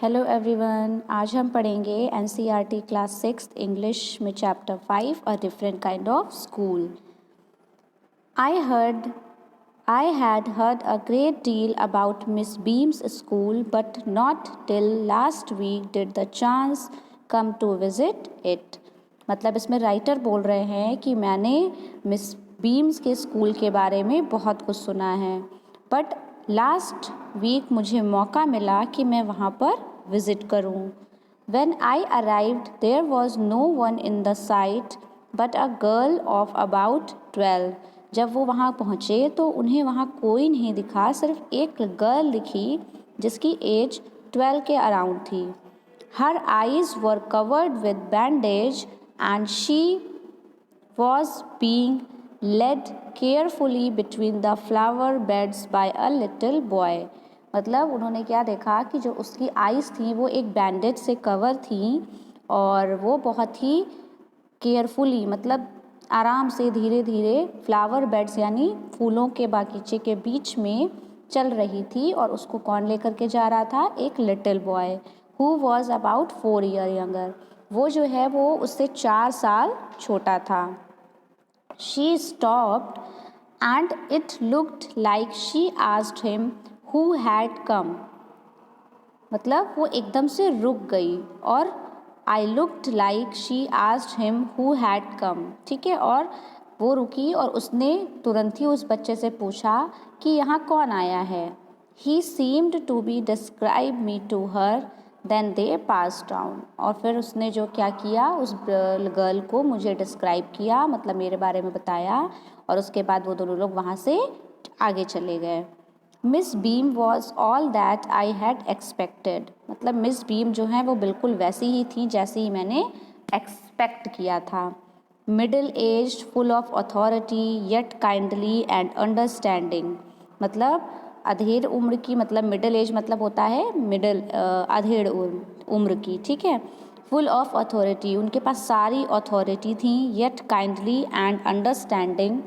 Hello everyone, आज हम पढ़ेंगे एनसीईआरटी क्लास 6 इंग्लिश में chapter 5 a different kind of school. I had heard a great deal about Miss Beam's school, but not till last week did the chance come to visit it. मतलब इसमें writer बोल रहे हैं कि मैंने miss beams के school के बारे में बहुत कुछ सुना है, बट लास्ट वीक मुझे मौका मिला कि मैं वहाँ पर विज़िट करूं। When I arrived, there was no one in the sight but a girl of about 12. जब वो वहाँ पहुँचे तो उन्हें वहाँ कोई नहीं दिखा, सिर्फ एक गर्ल दिखी जिसकी एज 12 के अराउंड थी। Her eyes were covered with bandage and she was being led carefully between the flower beds by a little boy. मतलब उन्होंने क्या देखा कि जो उसकी आइज़ थी वो एक बैंडेज से कवर थी और वो बहुत ही केयरफुली मतलब आराम से धीरे धीरे फ्लावर बेड्स यानी फूलों के बागीचे के बीच में चल रही थी। और उसको कौन लेकर के जा रहा था? एक little boy who was about 4 year younger. वो जो है वो उससे 4 साल छोटा था। She stopped and it looked like she asked him who had come. मतलब वो एकदम से रुक गई और I looked like she asked him who had come. ठीक है, और वो रुकी और उसने तुरंत ही उस बच्चे से पूछा कि यहाँ कौन आया है। He seemed to be describe me to her. Then they passed down. और फिर उसने जो क्या किया, उस गर्ल को मुझे डिस्क्राइब किया, मतलब मेरे बारे में बताया, और उसके बाद वो दोनों लोग वहाँ से आगे चले गए। Miss beam was all that I had expected. मतलब मिस बीम जो है वो बिल्कुल वैसी ही थी जैसी ही मैंने एक्सपेक्ट किया था। Middle age, full of authority, yet kindly and understanding. मतलब अधेड़ उम्र की, मतलब मिडिल एज मतलब होता है अधेड़ उम्र की। ठीक है, फुल ऑफ अथॉरिटी, उनके पास सारी अथॉरिटी थी। येट काइंडली एंड अंडरस्टैंडिंग,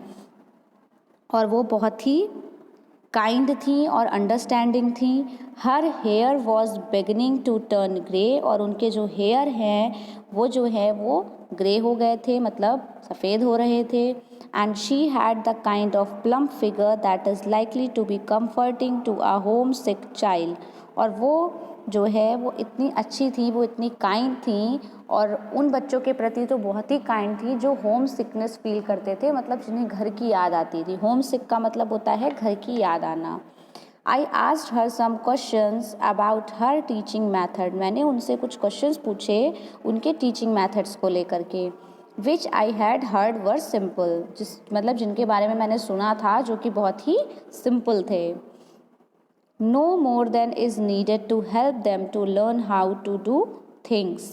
और वो बहुत ही काइंड थी और अंडरस्टैंडिंग थी। Her hair was beginning to turn grey, और उनके जो हेयर हैं वो जो है वो ग्रे हो गए थे, मतलब सफ़ेद हो रहे थे। And she had the kind of plump figure that is likely to be comforting to a homesick child. और वो जो है वो इतनी अच्छी थी, वो इतनी काइंड थी और उन बच्चों के प्रति तो बहुत ही काइंड थी जो होम सिकनेस फील करते थे, मतलब जिन्हें घर की याद आती थी। होम सिक का मतलब होता है घर की याद आना। I asked her some questions about her teaching method. मैंने उनसे कुछ क्वेश्चंस पूछे उनके टीचिंग मैथड्स को लेकर के। Which I had heard were simple, जिनके बारे में मैंने सुना था जो कि बहुत ही सिंपल थे। No more than is needed to help them to learn how to do things.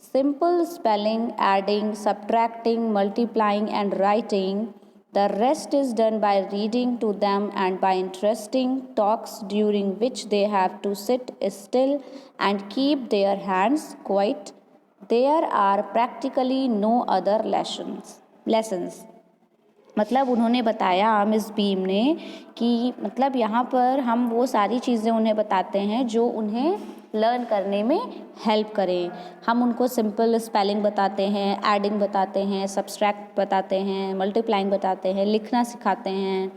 Simple spelling, adding, subtracting, multiplying and writing. The rest is done by reading to them and by interesting talks during which they have to sit still and keep their hands quiet. There are practically no other lessons. मतलब उन्होंने बताया miss beam ने कि मतलब यहाँ पर हम वो सारी चीज़ें उन्हें बताते हैं जो उन्हें लर्न करने में हेल्प करें। हम उनको सिंपल स्पेलिंग बताते हैं, एडिंग बताते हैं, सब्सट्रैक्ट बताते हैं, मल्टीप्लाइंग बताते हैं, लिखना सिखाते हैं,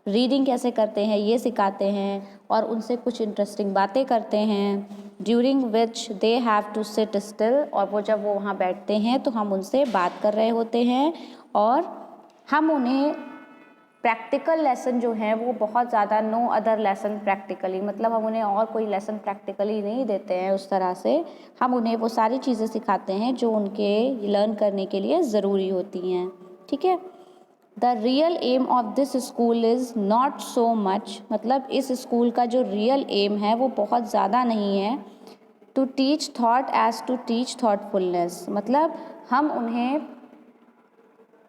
रीडिंग कैसे करते हैं ये सिखाते हैं, और उनसे कुछ इंटरेस्टिंग बातें करते हैं। During which they have to sit still, और वो जब वो वहाँ बैठते हैं तो हम उनसे बात कर रहे होते हैं, और हम उन्हें प्रैक्टिकल लेसन जो है वो बहुत ज़्यादा, नो अदर लेसन प्रैक्टिकली, मतलब हम उन्हें और कोई लेसन प्रैक्टिकली नहीं देते हैं उस तरह से। हम उन्हें वो सारी चीज़ें सिखाते हैं जो उनके लर्न करने के लिए ज़रूरी होती हैं। ठीक है, the real aim of this school is not so much, मतलब इस स्कूल का जो रियल एम है वो बहुत ज़्यादा नहीं है। To teach thought as to teach thoughtfulness, मतलब हम उन्हें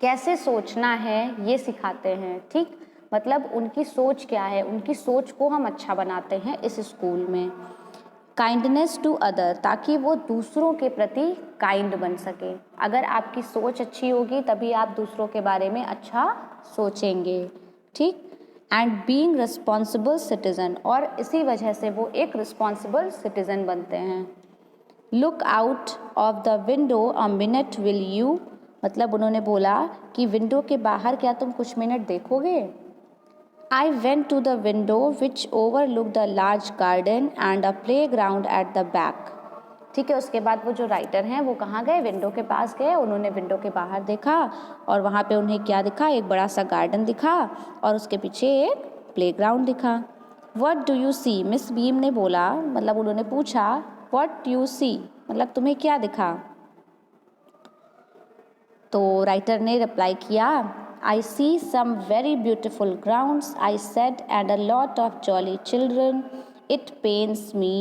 कैसे सोचना है ये सिखाते हैं। ठीक, मतलब उनकी सोच क्या है, उनकी सोच को हम अच्छा बनाते हैं इस स्कूल में। काइंडनेस टू अदर, ताकि वो दूसरों के प्रति काइंड बन सके। अगर आपकी सोच अच्छी होगी तभी आप दूसरों के बारे में अच्छा सोचेंगे। ठीक, एंड बीइंग रिस्पॉन्सिबल सिटीज़न, और इसी वजह से वो एक रिस्पॉन्सिबल सिटीज़न बनते हैं। Look out of the window a minute will you, मतलब उन्होंने बोला कि विंडो के बाहर क्या तुम कुछ मिनट देखोगे। I went to the window which overlooked a large garden and a playground at the back. ठीक है, उसके बाद वो जो राइटर हैं वो कहाँ गए, विंडो के पास गए। उन्होंने विंडो के बाहर देखा और वहाँ पे उन्हें क्या दिखा, एक बड़ा सा गार्डन दिखा और उसके पीछे एक प्लेग्राउंड दिखा। What do you see? Miss beam ने बोला, मतलब उन्होंने पूछा What you see, मतलब तुम्हें क्या दिखा। तो राइटर ने रिप्लाई किया, I see some very beautiful grounds, I said, and a lot of jolly children. It pains me,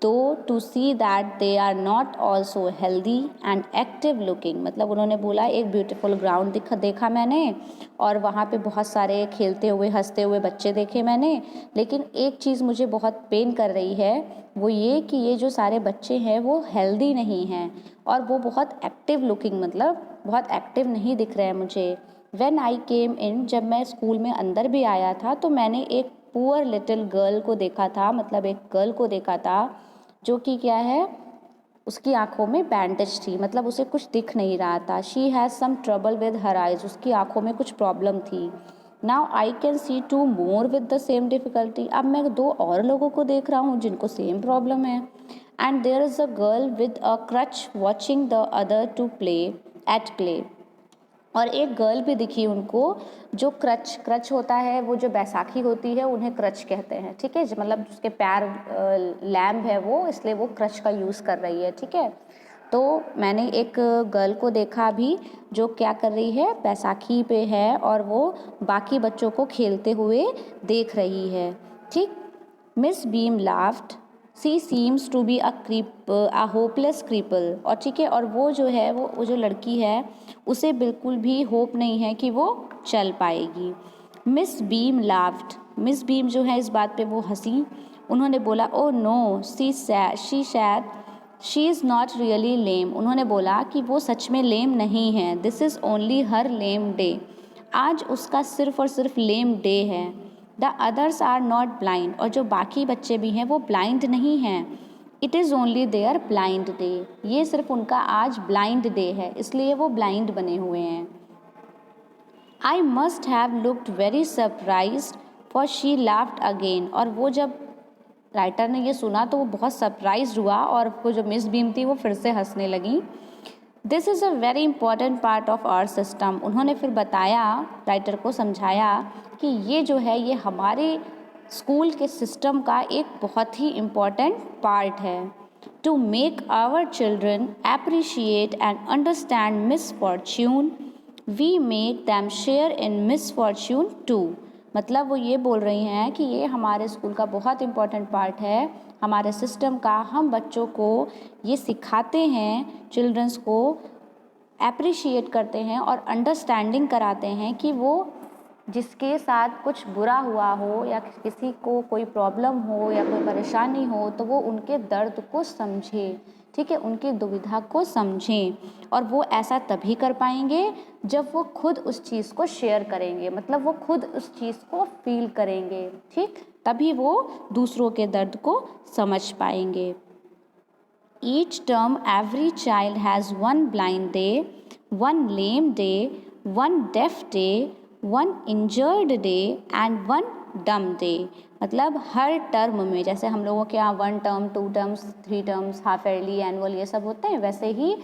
though, to see that they are not also healthy and active looking. मतलब उन्होंने बोला एक beautiful ground देखा मैंने और वहाँ पे बहुत सारे खेलते हुए हंसते हुए बच्चे देखे मैंने, लेकिन एक चीज़ मुझे बहुत पेन कर रही है, वो ये कि ये जो सारे बच्चे हैं वो हेल्दी नहीं हैं और वो बहुत एक्टिव लुकिंग, मतलब बहुत एक्टिव नहीं दिख रहे हैं मुझे। When I came in, जब मैं स्कूल में अंदर भी आया था तो मैंने एक पुअर लिटिल गर्ल को देखा था, मतलब एक गर्ल को देखा था जो कि क्या है, उसकी आंखों में बैंडेज थी, मतलब उसे कुछ दिख नहीं रहा था। She has some trouble with her eyes, उसकी आंखों में कुछ प्रॉब्लम थी। Now I can see two more with the same difficulty, अब मैं दो और लोगों को देख रहा हूँ जिनको सेम प्रॉब्लम है। And there is a girl with a crutch watching the other two play at play, और एक गर्ल भी दिखी उनको जो क्रच होता है, वो जो बैसाखी होती है उन्हें क्रच कहते हैं, ठीक है, मतलब उसके पैर लैम्ब है वो, इसलिए वो क्रच का यूज़ कर रही है, ठीक है। तो मैंने एक गर्ल को देखा अभी जो क्या कर रही है, बैसाखी पे है और वो बाकी बच्चों को खेलते हुए देख रही है, ठीक। Miss Beam laughed, she seems to be a hopeless cripple, और ठीक है, और वो जो है वो जो लड़की है उसे बिल्कुल भी होप नहीं है कि वो चल पाएगी। Miss Beam laughed, Miss Beam जो है इस बात पे वो हंसी। उन्होंने बोला oh no she said she is not really lame, उन्होंने बोला कि वो सच में लेम नहीं है। This is only her lame day, आज उसका सिर्फ और सिर्फ लेम डे है। The others are not blind, और जो बाकी बच्चे भी हैं वो ब्लाइंड नहीं हैं। It is only their blind day, ये सिर्फ उनका आज ब्लाइंड डे है, इसलिए वो ब्लाइंड बने हुए हैं। I must have looked very surprised for she laughed again, और वो जब राइटर ने ये सुना तो वो बहुत सरप्राइज हुआ और वो जो मिस बीम थी वो फिर से हंसने लगी। This is a very important part of our system, उन्होंने फिर बताया, राइटर को समझाया कि ये जो है ये हमारे स्कूल के सिस्टम का एक बहुत ही इम्पॉर्टेंट पार्ट है। To make our children appreciate and understand misfortune, we make them share in misfortune too, मतलब वो ये बोल रही हैं कि ये हमारे स्कूल का बहुत इम्पॉर्टेंट पार्ट है, हमारे सिस्टम का। हम बच्चों को ये सिखाते हैं, चिल्ड्रंस को एप्रिशिएट करते हैं और अंडरस्टैंडिंग कराते हैं कि वो जिसके साथ कुछ बुरा हुआ हो या किसी को कोई प्रॉब्लम हो या कोई परेशानी हो तो वो उनके दर्द को समझे, ठीक है, उनकी दुविधा को समझें, और वो ऐसा तभी कर पाएंगे जब वो खुद उस चीज़ को शेयर करेंगे, मतलब वो खुद उस चीज़ को फील करेंगे, ठीक, तभी वो दूसरों के दर्द को समझ पाएंगे। Each term every child has one blind day, one lame day, one deaf day, one injured day and one dumb day, मतलब हर टर्म में, जैसे हम लोगों के यहाँ 1 term 2 terms 3 terms half yearly annual ये सब होते हैं, वैसे ही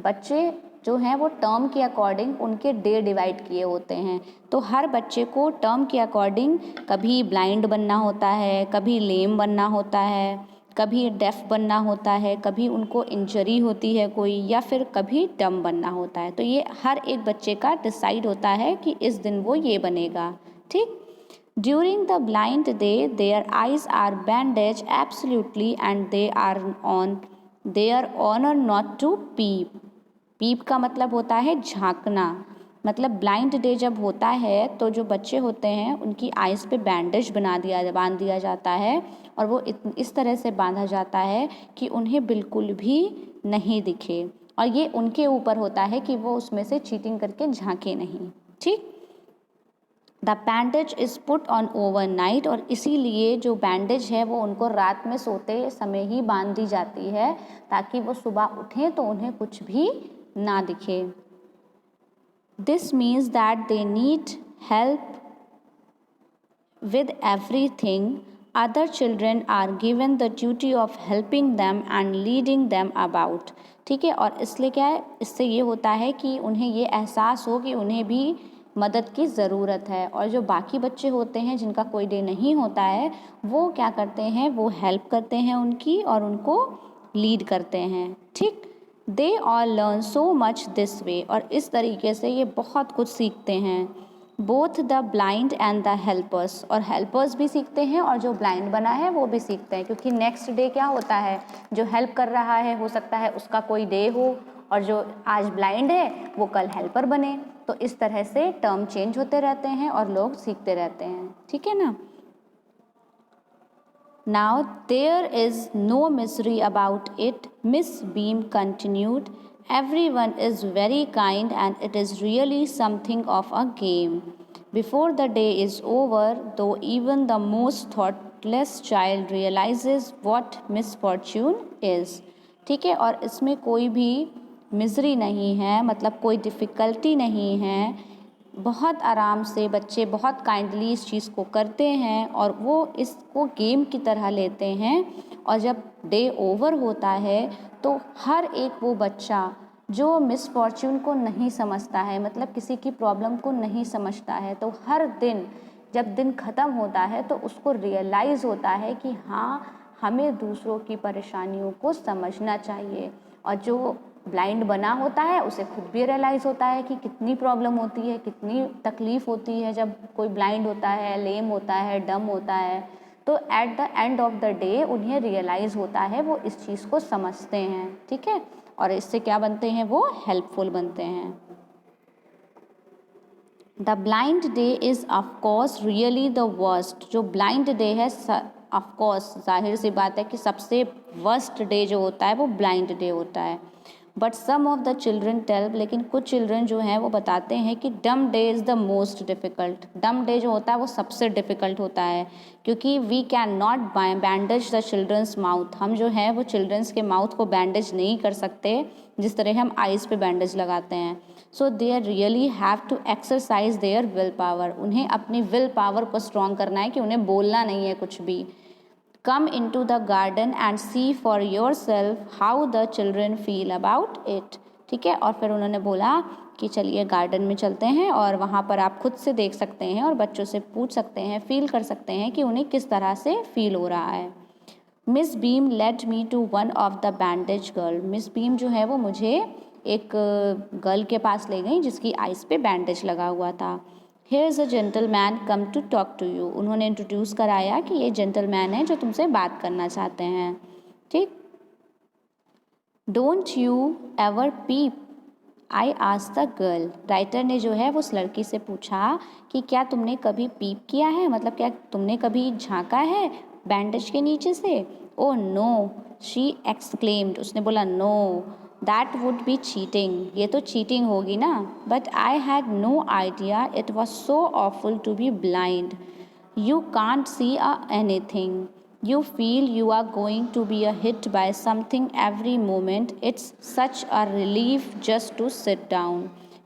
बच्चे जो हैं वो टर्म के अकॉर्डिंग उनके डे डिवाइड किए होते हैं। तो हर बच्चे को टर्म के अकॉर्डिंग कभी ब्लाइंड बनना होता है, कभी लेम बनना होता है, कभी डेफ बनना होता है, कभी उनको इंजरी होती है कोई, या फिर कभी डम बनना होता है। तो ये हर एक बच्चे का डिसाइड होता है कि इस दिन वो ये बनेगा, ठीक। During the blind day their eyes are bandage absolutely and they are on their honour not to peep, peep का मतलब होता है झांकना, मतलब ब्लाइंड डे जब होता है तो जो बच्चे होते हैं उनकी आइज़ पे बैंडेज बांध दिया जाता है, और वो इस तरह से बांधा जाता है कि उन्हें बिल्कुल भी नहीं दिखे, और ये उनके ऊपर होता है कि वो उसमें से चीटिंग करके झांके नहीं, ठीक। The bandage is put on overnight, और इसीलिए जो बैंडेज है वो उनको रात में सोते समय ही बांध दी जाती है ताकि वो सुबह उठें तो उन्हें कुछ भी ना दिखे। This means that they need help with everything. Other children are given the duty of helping them and leading them about. ठीक है, और इसलिए क्या है, इससे ये होता है कि उन्हें ये एहसास हो कि उन्हें भी मदद की ज़रूरत है, और जो बाकी बच्चे होते हैं जिनका कोई डे नहीं होता है वो क्या करते हैं, वो हेल्प करते हैं उनकी और उनको लीड करते हैं। ठीक, they all learn so much this way, और इस तरीके से ये बहुत कुछ सीखते हैं। Both the blind and the helpers, और हेल्पर्स भी सीखते हैं और जो ब्लाइंड बना है वो भी सीखते हैं, क्योंकि नेक्स्ट डे क्या होता है, जो हेल्प कर रहा है हो सकता है उसका कोई डे हो, और जो आज ब्लाइंड है वो कल हेल्पर बने। तो इस तरह से टर्म चेंज होते रहते हैं और लोग सीखते रहते हैं। ठीक है ना। Now there is no misery about it, Miss Beam continued. Everyone is very kind and it is really something of a game. Before the day is over, though even the most thoughtless child realizes what misfortune is. ठीक है, और इसमें कोई भी misery नहीं है, मतलब कोई डिफ़िकल्टी नहीं है। बहुत आराम से बच्चे बहुत काइंडली इस चीज़ को करते हैं और वो इसको गेम की तरह लेते हैं, और जब डे ओवर होता है तो हर एक वो बच्चा जो मिसफॉर्च्यून को नहीं समझता है, मतलब किसी की प्रॉब्लम को नहीं समझता है, तो हर दिन जब दिन ख़त्म होता है तो उसको रियलाइज़ होता है कि हाँ, हमें दूसरों की परेशानियों को समझना चाहिए। और जो ब्लाइंड बना होता है उसे खुद भी रियलाइज़ होता है कि कितनी प्रॉब्लम होती है, कितनी तकलीफ़ होती है जब कोई ब्लाइंड होता है, लेम होता है, डम होता है। तो at the end of the day उन्हें रियलाइज़ होता है, वो इस चीज़ को समझते हैं। ठीक है, और इससे क्या बनते हैं, वो हेल्पफुल बनते हैं। The blind day is of course really the worst. जो ब्लाइंड डे है ऑफकोर्स जाहिर सी बात है कि सबसे वर्स्ट डे जो होता है वो ब्लाइंड डे होता है। But some of the children tell, लेकिन कुछ चिल्ड्रन जो हैं वो बताते हैं कि dumb day is the most difficult. Dumb day जो होता है वो सबसे डिफ़िकल्ट होता है, क्योंकि we can not bandage the children's mouth. हम जो है वो चिल्ड्रंस के माउथ को बैंडेज नहीं कर सकते जिस तरह हम आइज़ पे बैंडेज लगाते हैं। So they really have to exercise their will power. उन्हें अपनी विल पावर को स्ट्रॉन्ग करना है कि उन्हें बोलना नहीं है कुछ भी। Come into the garden and see for yourself how the children feel about it. ठीक है, और फिर उन्होंने बोला कि चलिए गार्डन में चलते हैं और वहाँ पर आप खुद से देख सकते हैं और बच्चों से पूछ सकते हैं, फील कर सकते हैं कि उन्हें किस तरह से फील हो रहा है। Miss Beam led me to one of the bandage girl. Miss Beam जो है वो मुझे एक गर्ल के पास ले गई जिसकी आइज़ पे बैंडेज लगा हुआ था। Here is a gentleman come to talk to you. उन्होंने इंट्रोड्यूस कराया कि ये जेंटलमैन है जो तुमसे बात करना चाहते हैं। ठीक, don't you ever peep, I asked the girl. Writer ने जो है वो उस लड़की से पूछा कि क्या तुमने कभी पीप किया है, मतलब क्या तुमने कभी झांका है बैंडेज के नीचे से। ओ नो, शी एक्सक्लेम्ड, उसने बोला no, that would be cheating, ये तो चीटिंग होगी ना। But I had no idea it was so awful to be blind. You can't see anything, you feel you are going to be hit by something every moment. It's such a relief just to sit down.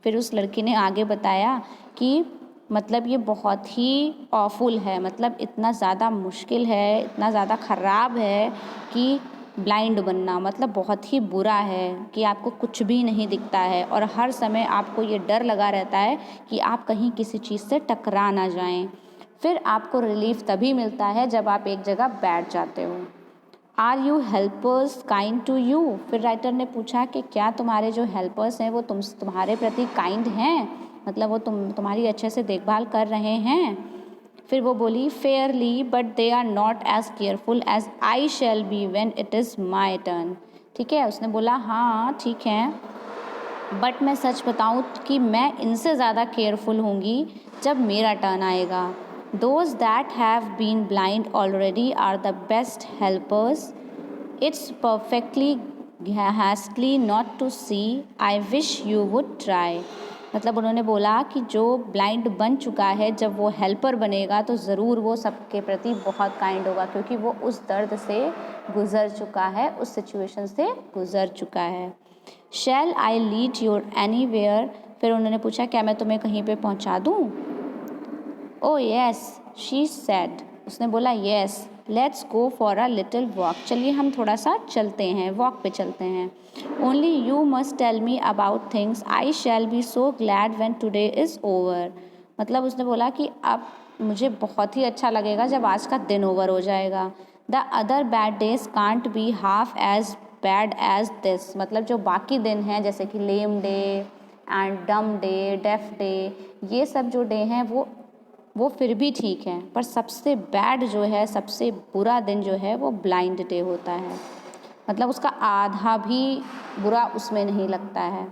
फिर उस लड़की ने आगे बताया कि मतलब ये बहुत ही ऑफुल है, मतलब इतना ज़्यादा मुश्किल है, इतना ज़्यादा ख़राब है कि ब्लाइंड बनना मतलब बहुत ही बुरा है कि आपको कुछ भी नहीं दिखता है और हर समय आपको ये डर लगा रहता है कि आप कहीं किसी चीज़ से टकरा ना जाएं। फिर आपको रिलीफ तभी मिलता है जब आप एक जगह बैठ जाते हो। Are you helpers kind to you. फिर राइटर ने पूछा कि क्या तुम्हारे जो हेल्पर्स हैं वो तुम्हारे प्रति काइंड हैं, मतलब वो तुम्हारी अच्छे से देखभाल कर रहे हैं। फिर वो बोली fairly, but they are not as careful as I shall be when it is my turn. ठीक है, उसने बोला हाँ ठीक है, बट मैं सच बताऊँ कि मैं इनसे ज़्यादा केयरफुल होंगी जब मेरा टर्न आएगा। Those that have been blind already are the best helpers. It's perfectly ghastly not to see. I wish you would try. मतलब उन्होंने बोला कि जो ब्लाइंड बन चुका है जब वो हेल्पर बनेगा तो ज़रूर वो सबके प्रति बहुत काइंड होगा, क्योंकि वो उस दर्द से गुज़र चुका है, उस सिचुएशन से गुज़र चुका है। शैल आई लीड योर एनीवेयर, फिर उन्होंने पूछा क्या मैं तुम्हें कहीं पे पहुंचा दूं? ओ येस शी सेड, उसने बोला yes, let's go for a little walk, चलिए हम थोड़ा सा चलते हैं, वॉक पे चलते हैं। Only you must tell me about things, I shall be so glad when today is over. मतलब उसने बोला कि अब मुझे बहुत ही अच्छा लगेगा जब आज का दिन ओवर हो जाएगा। The other bad days can't be half as bad as this, मतलब जो बाकी दिन हैं जैसे कि lame day and dumb day, deaf day, ये सब जो डे हैं वो फिर भी ठीक है, पर सबसे बैड जो है, सबसे बुरा दिन जो है वो ब्लाइंड डे होता है। मतलब उसका आधा भी बुरा उसमें नहीं लगता है।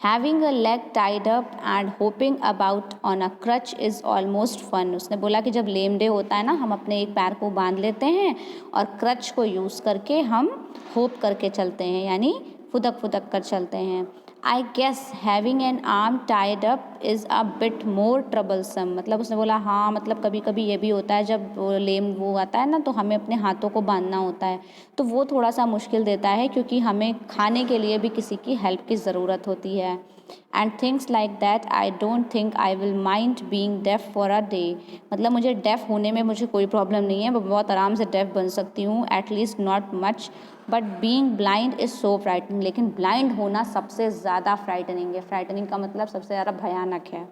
Having a leg tied up and hopping about on a crutch is almost fun, उसने बोला कि जब लेम डे होता है ना, हम अपने एक पैर को बांध लेते हैं और क्रच को यूज़ करके हम होप करके चलते हैं, यानी फुदक फुदक कर चलते हैं। I guess having an arm tied up is a bit more troublesome, मतलब उसने बोला हाँ, मतलब कभी कभी ये भी होता है जब वो आता है ना, तो हमें अपने हाथों को बांधना होता है, तो वो थोड़ा सा मुश्किल देता है, क्योंकि हमें खाने के लिए भी किसी की हेल्प की ज़रूरत होती है। And things like that I don't think I will mind being deaf for a day, मतलब मुझे डेफ होने में मुझे कोई प्रॉब्लम नहीं है, मैं बहुत आराम से डेफ बन सकती हूँ, at least not much, but being blind is so frightening, लेकिन ब्लाइंड होना सबसे ज़्यादा फ्राइटनिंग है। फ्राइटनिंग का मतलब सबसे ज़्यादा भयानक है।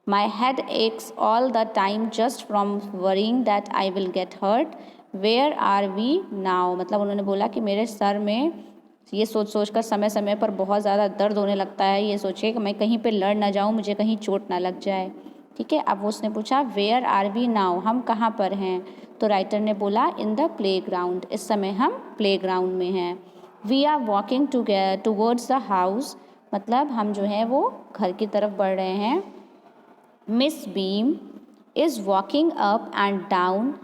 My head aches all the time just from worrying that I will get hurt, where are we now, मतलब उन्होंने बोला कि मेरे सर में ये सोच सोच कर समय समय पर बहुत ज़्यादा दर्द होने लगता है, ये सोचिए कि मैं कहीं पे लड़ ना जाऊँ, मुझे कहीं चोट ना लग जाए। ठीक है, अब उसने पूछा वेयर आर वी नाउ, हम कहाँ पर हैं? तो राइटर ने बोला इन द प्ले ग्राउंड, इस समय हम प्ले ग्राउंड में हैं। We are walking towards the house, मतलब हम जो है वो घर की तरफ बढ़ रहे हैं। Miss beam is walking up and down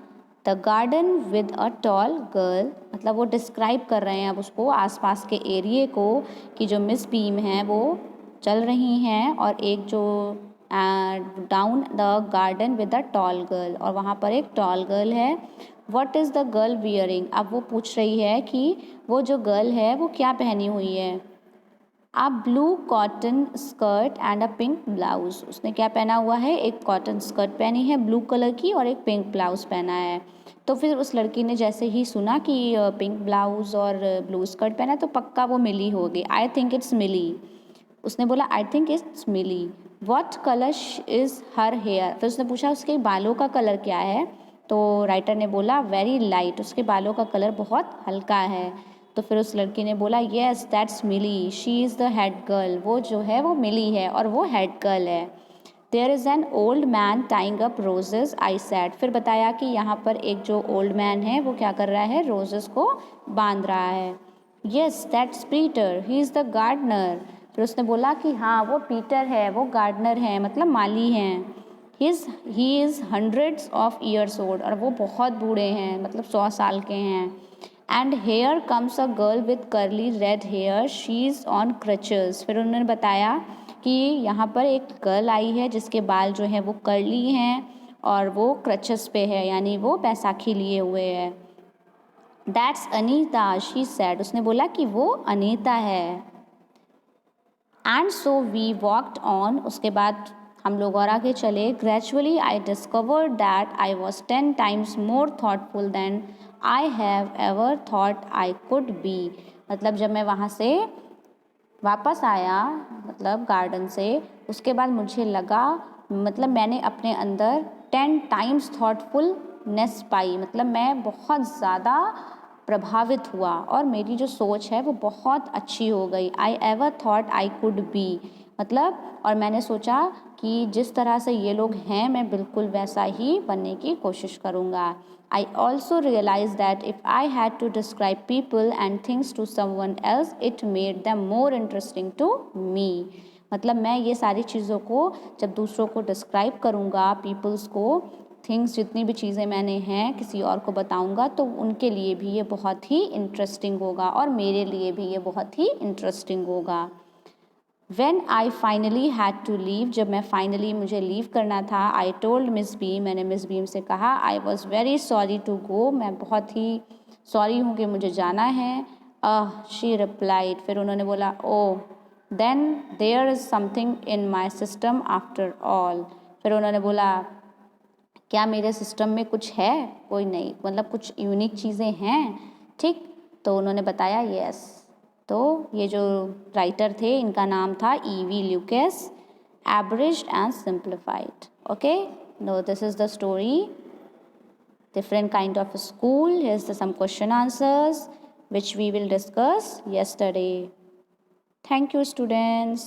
the garden with a tall girl, मतलब वो डिस्क्राइब कर रहे हैं अब उसको, आसपास के एरिए को, कि जो मिस बीम हैं वो चल रही हैं और एक जो down the garden with a tall girl, और वहाँ पर एक टॉल गर्ल है। What is the girl wearing, अब वो पूछ रही है कि वो जो गर्ल है वो क्या पहनी हुई है। A blue cotton skirt and a pink blouse, उसने क्या पहना हुआ है, एक कॉटन स्कर्ट पहनी है ब्लू कलर की और एक पिंक ब्लाउज पहना है। तो फिर उस लड़की ने जैसे ही सुना कि पिंक ब्लाउज और ब्लू स्कर्ट पहना है तो पक्का वो मिली होगी, आई थिंक इट्स मिली, उसने बोला I think it's Milly. What colour is her hair, फिर उसने पूछा उसके बालों का कलर क्या है, तो राइटर ने बोला वेरी लाइट, उसके बालों का कलर बहुत हल्का है। तो फिर उस लड़की ने बोला yes that's Milly, she is the head girl, वो जो है वो मिली है और वो हेड गर्ल है। There is an old man tying up roses, I said, फिर बताया कि यहाँ पर एक जो ओल्ड मैन है वो क्या कर रहा है, रोजेज़ को बांध रहा है। Yes that's Peter, he is the gardener, फिर उसने बोला कि हाँ वो पीटर है, वो गार्डनर है, मतलब माली हैं। He is hundreds of years old, और वो बहुत बूढ़े हैं, मतलब 100 साल के हैं। And here comes a girl with curly red hair, she is on crutches, फिर उन्होंने बताया कि यहाँ पर एक गर्ल आई है जिसके बाल जो हैं वो कर्ली हैं और वो क्रचेस पे है, यानी वो बैसाखी लिए हुए है। दैट्स अनीता, शी सैड, उसने बोला कि वो अनीता है। And so we walked on, उसके बाद हम लोग और आगे चले। Gradually I discovered that I was 10 times more thoughtful than I have ever thought I could be, मतलब जब मैं वहाँ से वापस आया, मतलब गार्डन से, उसके बाद मुझे लगा, मतलब मैंने अपने अंदर 10 टाइम्स थॉटफुलनेस पाई, मतलब मैं बहुत ज़्यादा प्रभावित हुआ और मेरी जो सोच है वो बहुत अच्छी हो गई। I ever thought I could be, मतलब और मैंने सोचा कि जिस तरह से ये लोग हैं मैं बिल्कुल वैसा ही बनने की कोशिश करूँगा। I also realized that if I had to describe people and things to someone else, it made them more interesting to me. मतलब मैं ये सारी चीज़ों को जब दूसरों को डिस्क्राइब करूँगा, पीपल्स को, थिंग्स, जितनी भी चीज़ें मैंने हैं किसी और को बताऊँगा तो उनके लिए भी ये बहुत ही इंटरेस्टिंग होगा और मेरे लिए भी ये बहुत ही इंटरेस्टिंग होगा। When I finally had to leave, जब मैं finally मुझे लीव करना था, I told Miss B, मैंने Miss Beam से कहा, I was very sorry to go, मैं बहुत ही सॉरी हूँ कि मुझे जाना है. She replied, फिर उन्होंने बोला, oh, then there is something in my system after all. फिर उन्होंने बोला, क्या मेरे सिस्टम में कुछ है? कोई नहीं, मतलब कुछ यूनिक चीज़ें हैं. ठीक, तो उन्होंने बताया यस. तो ये जो राइटर थे इनका नाम था E.V. ल्यूकेस. Abridged and simplified. Okay, now this is the story. Different kind of school. Here's some question answers which we will discuss yesterday. Thank you, students.